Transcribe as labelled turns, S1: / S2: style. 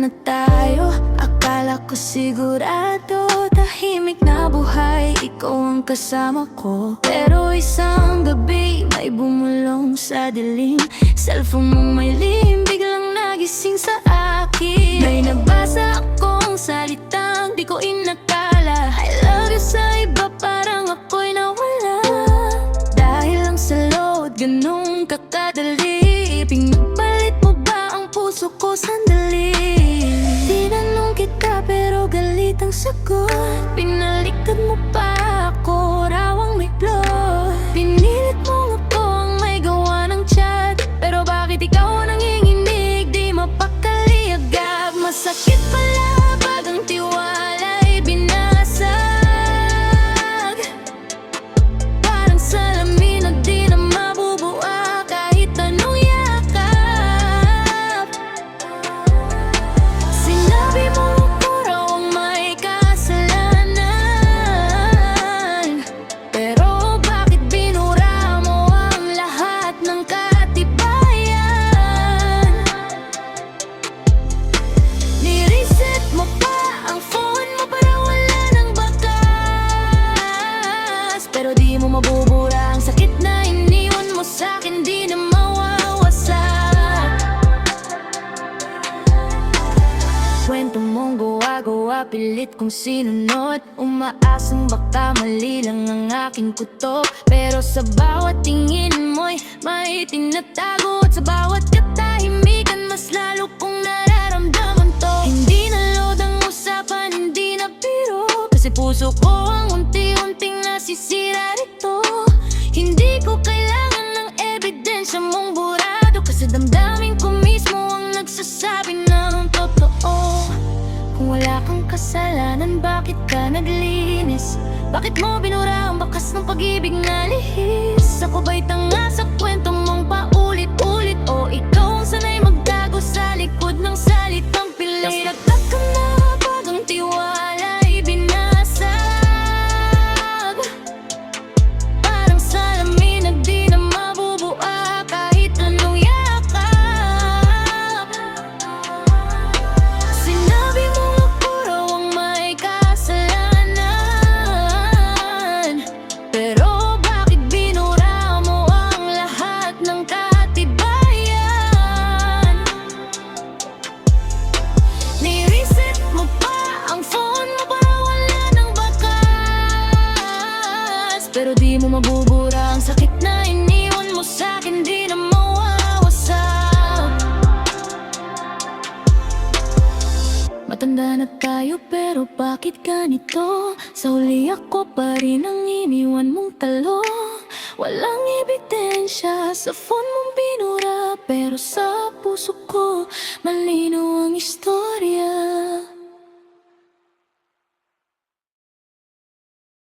S1: na tayo, akala ko sigurado. Tahimik na buhay, ikaw ang kasama ko. Pero isang gabi, may bumulong sa dilim. Cellphone mong may lihim, biglang nagising sa akin. May nabasa akong salitang di ko inakala. I love you sa iba, parang ako'y nawala. Dahil lang sa load, ganun kakadali. Pinagpalit mo ba ang puso ko sandali? Tinanong kita pero galit ang sagot. Pinaliktad mo pa ako, raw ang may plot. Pinilit mo nga po ang may gawa ng chat. Pero bakit ikaw nanginginig, di mapakali agad? Masakit pala pag ang tiwala'y binasag. Parang salamin na di na mabubua kahit anong yakap. Sinabi mo ako raw ang may kasalanan. Pero bakit binura mo ang lahat ng katibayan? Nireset mo pa ang phone mo para wala ng bakas. Pero di mo mabubura ang sakit na iniwan mo sa'kin, di na mawawasak. Kwento mong gawa-gawa, pilit kong sinunod. Umaasang baka mali lang ang aking kutob. Pero sa bawat tingin mo'y may tinatago. At sa bawat katahimikan, mas lalo kong nararamdaman to. Hindi na load ang usapan, hindi na biro. Kasi puso ko ang unti-unting nasisira rito. Hindi ko kailangan ng ebidensya mong burado. Kasi damdamin ko mismo ang nagsasabi ng totoo. Kung wala kang kasalanan, bakit ka naglinis? Bakit mo binura ang bakas ng pag-ibig na lihis? Ako ba'y tanga sa kwento mong paulit-ulit? O ikaw ang sanay magtago sa likod ng salitang pilit? Nagtak ka na pag ang tiwala'y binasag. Parang salamin na di na mabubua kahit anong yakap. Sinabi mo ako raw ang may kasalanan. Pero bakit binura mo ang lahat ng katibayan? Nireset mo pa ang phone mo para wala ng bakas. Pero di mo mabubura ang sakit na iniwan mo sa'kin, di na mawawasak. Matanda na tayo pero bakit ganito? Sa huli ako pa rin ang iniwan mong talo. Walang ebidensya sa phone mong binura. Pero sa puso ko malinaw ang istorya.